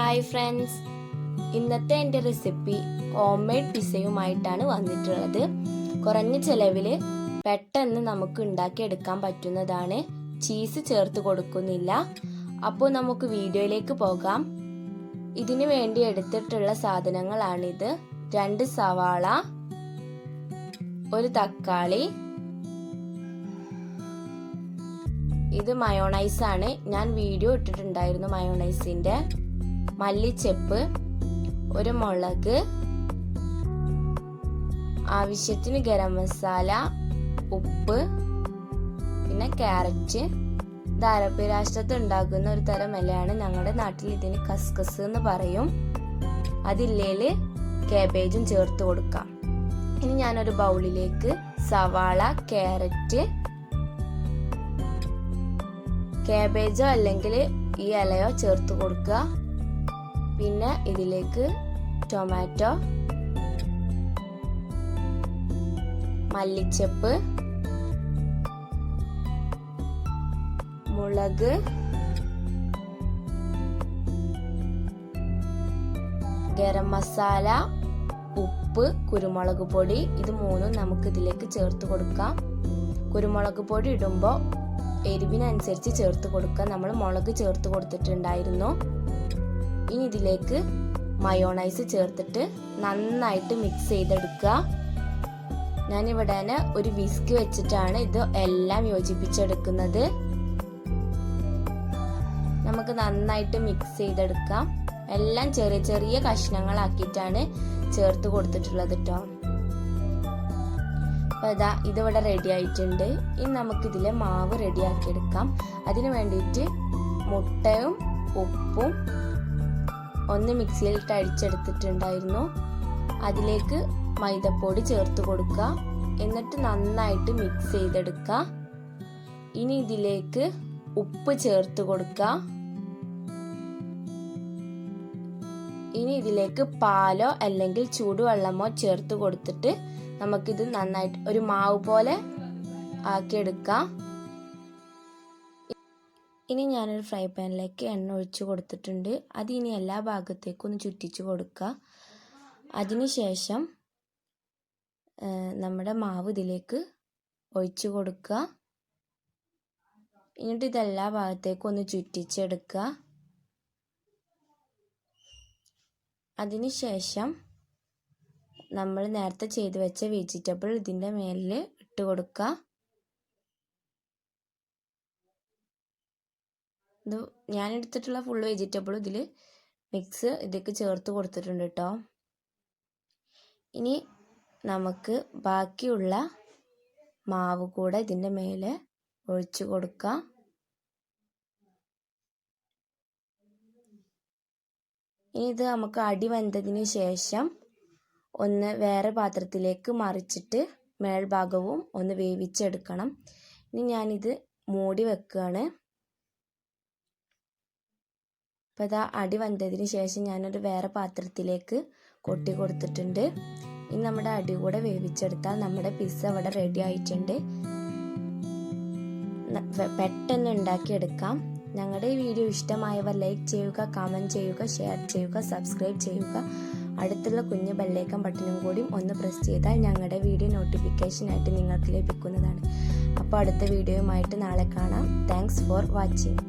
Hi friends, ഇന്നത്തെ എൻ്റെ recipe home made പിസയുമായിട്ടാണ് വന്നിട്ടുള്ളത്. കുറഞ്ഞ ചിലവിൽ പെട്ടെന്ന് നമുക്ക് ഉണ്ടാക്കിയെടുക്കാൻ പറ്റുന്നതാണ്. ചീസ് ചേർത്ത് കൊടുക്കുന്നില്ല. അപ്പോൾ നമുക്ക് വീഡിയോയിലേക്ക് പോകാം. ഇതിനു വേണ്ടി എടുത്തിട്ടുള്ള സാധനങ്ങളാണിത്: 2 സവാള, 1 തക്കാളി, ഇത് മയോണൈസ് ആണ്. ഞാൻ വീഡിയോ ഇട്ടിട്ടുണ്ടായിരുന്നു മയോണൈസിന്റെ. മല്ലിച്ചപ്പ്, 1 മുളക്, ആവശ്യത്തിന് ഗരം മസാല, ഉപ്പ്, പിന്നെ ക്യാരറ്റ്. ഇത് അറബി രാഷ്ട്രത്തിൽ ഉണ്ടാക്കുന്ന ഒരു തരം ഇലയാണ്. ഞങ്ങളുടെ നാട്ടിൽ ഇതിന് കസ്കസ് എന്ന് പറയും. അതില്ലേല് കാബേജും ചേർത്ത് കൊടുക്കാം. ഇനി ഞാനൊരു ബൗളിലേക്ക് സവാള, ക്യാരറ്റ്, കാബേജോ അല്ലെങ്കിൽ ഈ ഇലയോ ചേർത്ത് കൊടുക്കുക. പിന്നെ ഇതിലേക്ക് ടൊമാറ്റോ, മല്ലിച്ചപ്പ്, മുളക്, ഗരം മസാല, ഉപ്പ്, കുരുമുളക് പൊടി, ഇത് മൂന്നും നമുക്ക് ഇതിലേക്ക് ചേർത്ത് കൊടുക്കാം. കുരുമുളക് പൊടി ഇടുമ്പോൾ എരിവിനനുസരിച്ച് ചേർത്ത് കൊടുക്കുക. നമ്മൾ മുളക് ചേർത്ത് കൊടുത്തിട്ടുണ്ടായിരുന്നു. ഇനി ഇതിലേക്ക് മയോണൈസ് ചേർത്തിട്ട് നന്നായിട്ട് മിക്സ് ചെയ്തെടുക്കുക. ഞാനിവിടെ ഒരു വിസ്ക് വെച്ചിട്ടാണ് ഇത് എല്ലാം യോജിപ്പിച്ചെടുക്കുന്നത്. നമുക്ക് നന്നായിട്ട് മിക്സ് ചെയ്തെടുക്കാം. എല്ലാം ചെറിയ ചെറിയ കഷ്ണങ്ങളാക്കിയിട്ടാണ് ചേർത്ത് കൊടുത്തിട്ടുള്ളത് കേട്ടോ. അപ്പോൾ ഇതിവിടെ റെഡി ആയിട്ടുണ്ട്. ഇനി നമുക്കിതിലെ മാവ് റെഡിയാക്കി എടുക്കാം. അതിന് വേണ്ടിയിട്ട് മുട്ടയും ഉപ്പും ഒന്ന് മിക്സിയിലിട്ട് അടിച്ചെടുത്തിട്ടുണ്ടായിരുന്നു. അതിലേക്ക് മൈദപ്പൊടി ചേർത്ത് കൊടുക്കുക. എന്നിട്ട് നന്നായിട്ട് മിക്സ് ചെയ്തെടുക്കുക. ഇനി ഇതിലേക്ക് ഉപ്പ് ചേർത്ത് കൊടുക്കുക. ഇനി ഇതിലേക്ക് പാലോ അല്ലെങ്കിൽ ചൂടുവെള്ളമോ ചേർത്ത് കൊടുത്തിട്ട് നമുക്കിത് നന്നായിട്ട് ഒരു മാവ് പോലെ ആക്കിയെടുക്കാം. ഇനി ഞാനൊരു ഫ്രൈ പാനിലേക്ക് എണ്ണ ഒഴിച്ച് കൊടുത്തിട്ടുണ്ട്. അത് ഇനി എല്ലാ ഭാഗത്തേക്കും ഒന്ന് ചുറ്റിച്ച് കൊടുക്കുക. അതിനുശേഷം നമ്മുടെ മാവ് ഇതിലേക്ക് ഒഴിച്ച് കൊടുക്കുക. എന്നിട്ട് ഇതെല്ലാ ഭാഗത്തേക്കും ഒന്ന് ചുറ്റിച്ചെടുക്കുക. അതിനുശേഷം നമ്മൾ നേരത്തെ ചെയ്ത് വെച്ച വെജിറ്റബിൾ ഇതിൻ്റെ മേലിൽ ഇട്ട് കൊടുക്കുക. ഇത് ഞാൻ എടുത്തിട്ടുള്ള ഫുൾ വെജിറ്റബിൾ ഇതിൽ മിക്സ് ഇതിലേക്ക് ചേർത്ത് കൊടുത്തിട്ടുണ്ട് കേട്ടോ. ഇനി നമുക്ക് ബാക്കിയുള്ള മാവ് കൂടെ ഇതിൻ്റെ മേലെ ഒഴിച്ച് കൊടുക്കാം. ഇനി ഇത് നമുക്ക് അടി വെന്തതിന് ശേഷം ഒന്ന് വേറെ പാത്രത്തിലേക്ക് മറിച്ചിട്ട് മേൽഭാഗവും ഒന്ന് വേവിച്ചെടുക്കണം. ഇനി ഞാനിത് മൂടി വെക്കുകയാണ്. അപ്പോൾ ഇതാ അടി വന്നതിന് ശേഷം ഞാനൊരു വേറെ പാത്രത്തിലേക്ക് കൊട്ടി കൊടുത്തിട്ടുണ്ട്. ഇനി നമ്മുടെ അടി കൂടെ വേവിച്ചെടുത്താൽ നമ്മുടെ പിസ്സ ഇവിടെ റെഡി ആയിട്ടുണ്ട്. പെട്ടെന്ന് ഉണ്ടാക്കിയെടുക്കാം. ഞങ്ങളുടെ ഈ വീഡിയോ ഇഷ്ടമായവർ ലൈക്ക് ചെയ്യുക, കമൻറ്റ് ചെയ്യുക, ഷെയർ ചെയ്യുക, സബ്സ്ക്രൈബ് ചെയ്യുക. അടുത്തുള്ള കുഞ്ഞു ബെല്ലൈക്കൺ ബട്ടണും കൂടി ഒന്ന് പ്രസ് ചെയ്താൽ ഞങ്ങളുടെ വീഡിയോ നോട്ടിഫിക്കേഷനായിട്ട് നിങ്ങൾക്ക് ലഭിക്കുന്നതാണ്. അപ്പോൾ അടുത്ത വീഡിയോയുമായിട്ട് നാളെ കാണാം. Thanks for watching.